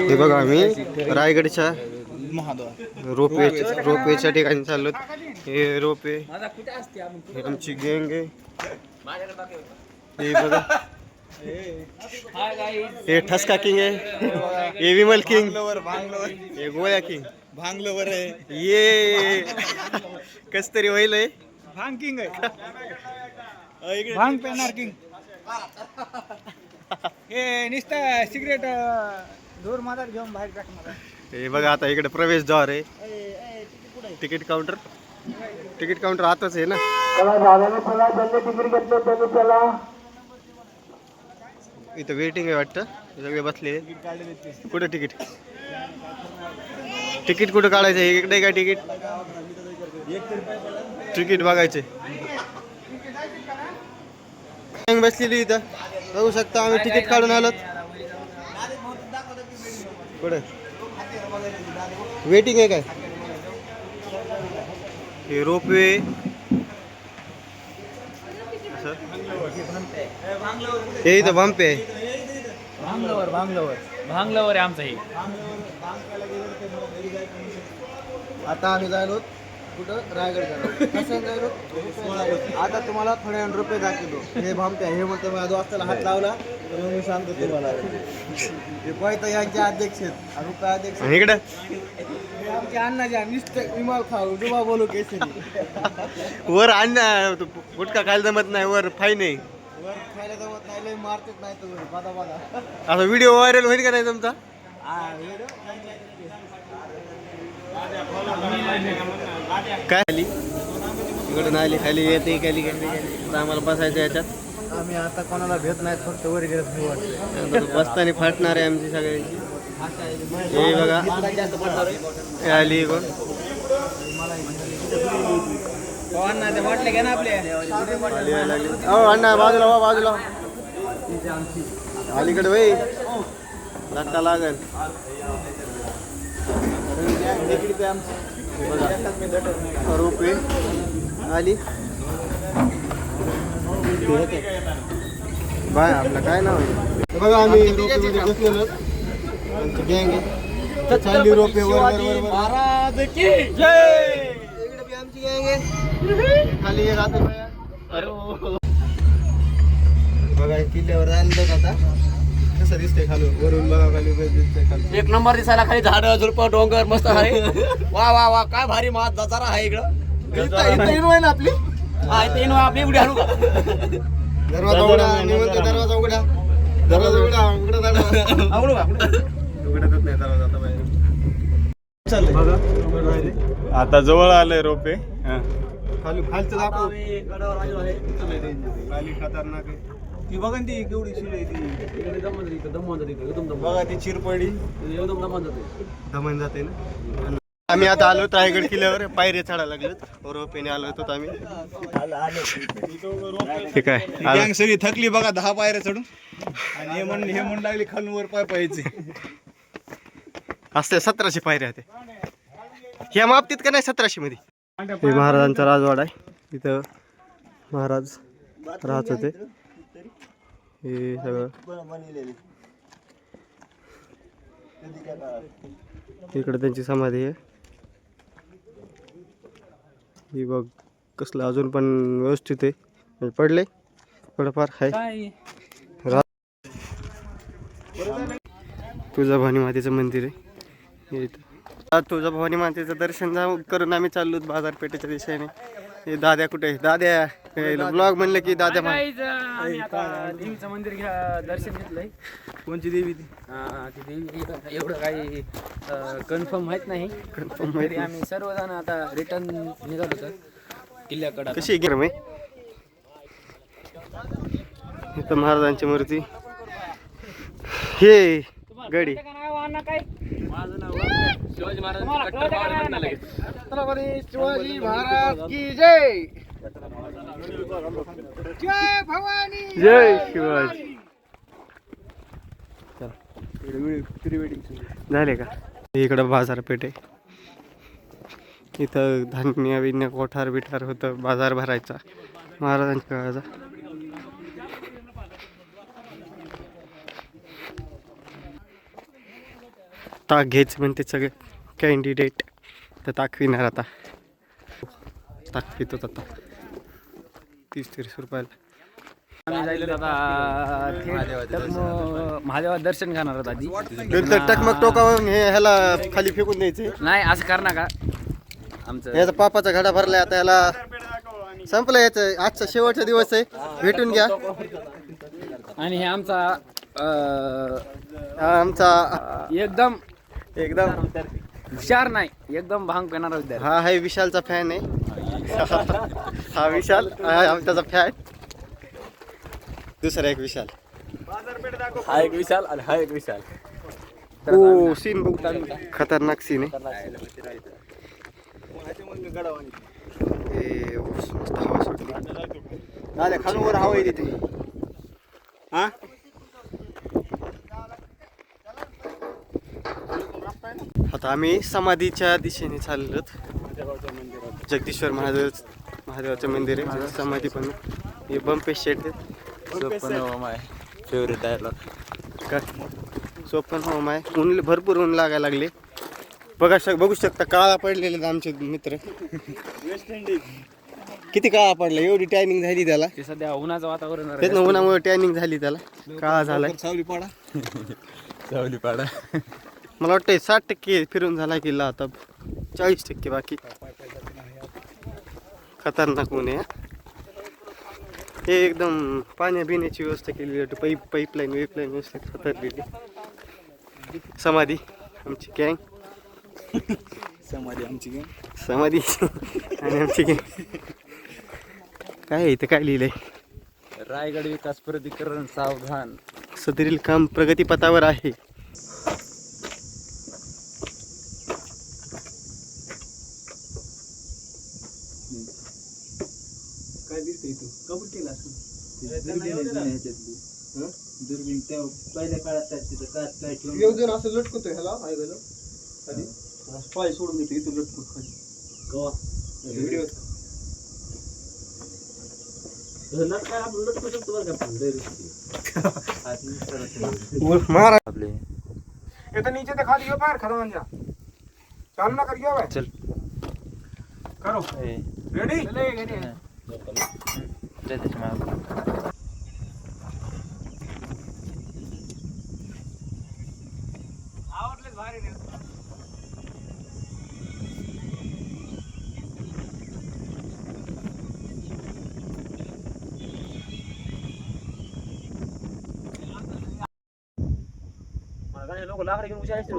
हे बघा आम्ही रायगडच्या रोपवेच्या ठिकाणी चाललो. हे रोपवे हे आमची गँग आहे. हे बघा हे ठसका किंग आहे. हे विमल किंग, हे गोळ्या किंग, भांगलोवर आहे. ये कस तरी होईल आहे. भांग किंग आहे. भांग पेनार किंग. हे नुसतं सिगरेट दूर मादार घेऊन बाहेर टाक मला. हे बघा आता इकडे प्रवेशद्वार आहे. तिकीट काउंटर आताच आहे ना. इथं वेटिंग आहे वाटतं. सगळे बसले. कुठं तिकीट कुठं काढायचं? इकडे काय तिकीट बघायचे. बसलेली इथं बघू शकता. आम्ही तिकीट काढून आलो. कुठे वेटिंग आहे काय? हे रोपवे हे इथं बंप आहे. भांगलवर आहे आमचं हे. आता आम्ही जायलो कुठं? रायगड कसं जायलो. आता तुम्हाला थोड्या रुपये दाखवतो. हे भामटे हे म्हणतो माझ्या दोस्ताला हात लावला तर मी सांगतो तुम्हाला. हे पहिलं यांचे अध्यक्ष आहेत. रुपये अध्यक्ष इकडं आमचे अण्णाच्या नुसतं विमाल खाऊ डुबा बोलू केसरी. वर अण्णा गुटखा खायला जमत नाही. वर फाईन आहे. वर खायला जमत नाही. लय मारतेच नाही तर बादा आता व्हिडिओ व्हायरल होईल का नाही तुमचा? काय खाली इकडून आली खाली येते खाली आता आम्हाला बसायचं याच्यात. आम्ही आता कोणाला भेट नाही. फक्त वर गेलं बसताना फाटणार आहे आमची सगळ्यांची. हे बघा हे आली कोण वाटले घ्या ना आपले. अण्णा बाजूला अलीकडे भाई धक्का लागल. रोपवे आली बाय. आपलं काय नाव आहे बघा. आम्ही रोपवेमध्ये बसलेलो. आमची गँग आहे. चालली रोपवे महाराज की जय. इकडे बी आमची गँग आहे. खाली राहते बघा. किल्ल्यावर आणलं आता कसं दिसतंय खालून. वरून बघा खाली दिसतंय खाली. एक नंबर दिसायला खाली झाड झुडप डोंगर मस्त आहे. वा वा वा काय भारी नजारा आहे इकडं. इथं ना आपली हा इथे येऊन आपली उडी आणू का? दरवाजा उघडा. दरवाजा उघडा. आवडू का? उघडतच नाही दरवाजा आता बाहेर. चाललंय बघा. आता जवळ आलंय रोपे. खालचं दाखव. खाली खतरनाक आहे. ती बघा ती केवढी शिळ आहे ती. बघा ती चिरपडी एकदम दमन जाते ना. आम्ही आता आलो रायगड किल्ल्यावर. पायऱ्या चढायला लागलो. रोपेने आलो होतो आम्ही. ठीक आहे. गँग सगळी थकली बघा 10 पायऱ्या चढून. आणि हे म्हणून लागली खालून वर पाहायचे. असते 1700 पायऱ्या होते. ह्या बाबतीत का नाही 1700 मध्ये. हे महाराजांचा राजवाडा आहे. तिथं महाराज राहत होते. हे सगळं इकडे त्यांची समाधी आहे. ही बघ कसलं अजून पण व्यवस्थित आहे. पडले थोडंफार आहे. तुळजाभवानी मातेचं मंदिर आहे. तुळजाभवानी मातेचं दर्शन करून आम्ही चाललो बाजारपेठेच्या दिशेने. हे दाद्या कुठे? दाद्या ब्लॉग म्हणलं की दाद्या देवीचं मंदिर दर्शन घेतलंय. कोणची देवी ती? ती देवी एवढं काही कन्फर्म माहित नाही. तरी आम्ही सर्वजण आता रिटर्न निघालो होतो किल्ल्याकडे. कशी गेम आहे. इथं महाराजांची मूर्ती. हे गडी माझं नाव शिवाजी महाराज. छत्रपती शिवाजी महाराज की जय. जय भवानी. जय शिवाजी. झाले का? इकडं बाजारपेठ आहे. इथं धान्य बिन्य कोठार बिठार होतं. बाजार भरायचा महाराजांच्या काळाचा. ताक घ्यायचं म्हणते सगळे कॅन्डिडेट, तर ताक पिणार आता. ताक पितो आता 30-30 रुपयाला. आम्ही जायलो आता थेट महादेवा दर्शन करणार आहोत आधी. नंतर टकमक टोकावून हे ह्याला खाली फेकून द्यायचे. नाही असं कर ना का आमचं याचा पापाचा घडा भरलाय आता, याला संपलं याचं. आजचा शेवटचा दिवस आहे, भेटून घ्या. आणि हे आमचा आमचा एकदम एकदम हुशार नाही, एकदम भांग पेणारा विद्यार्थी. हा आहे विशालचा फॅन आहे. हा विशाल आमच्याचा फॅन. दुसरा एक विशाल. हा एक विशाल आणि हा एक विशाल. ओ सीन बघू, खतरनाक सीन आहे. मस्त हवा सुटली. खालून वर हवा आहे तिथे. हा आता आम्ही समाधीच्या दिशेने चाललो. जगदीश्वर महादेवाचं मंदिर आहे. समाधी पण हे बंपे शेट फेवरेट आहे. काय सोपन हो माय. ऊन भरपूर ऊन लागायला लागले. बघू शकता काळा पडलेले आमचे मित्र. वेस्ट इंडिज किती काळा पडला, एवढी टॅनिंग झाली त्याला. ते सध्या उन्हाचं वातावरण आहे. तेच ना, उन्हामुळे टॅनिंग झाली त्याला, काळा झालाय. सावली पाडा. मला वाटतं 60% फिरून झाला किल्ला, आता 40% बाकी. खतरनाक ऊन आहे. हे एकदम पाण्या पिण्याची व्यवस्था केलेली आहे. पाईपलाईन व्यवस्था खतरलेली. समाधी आमची गँग. समाधी आमची गँग. समाधी आणि आमची गँग. काय आहे इथं, काय लिहिलंय? रायगड विकास प्राधिकरण सावधान. सदरील काम प्रगतीपथावर आहे. काय दिसतंय तू कबूल केला दुर्बीन त्या पहिल्या काळात तिथं काय ठेवून योजना असं लटकतोय ह्याला ऐकायला आधी पाय सोडून देतो इथं लटकून खाली. कवा व्हिडिओ काय आपण लटकू शकतो बरं का महाराज आपले इथं नीचे ते खाली गयो पैर खड़ा जा चालू ना करियो भाई चल करो रेडी लोक लाकडे घेऊन उशायचे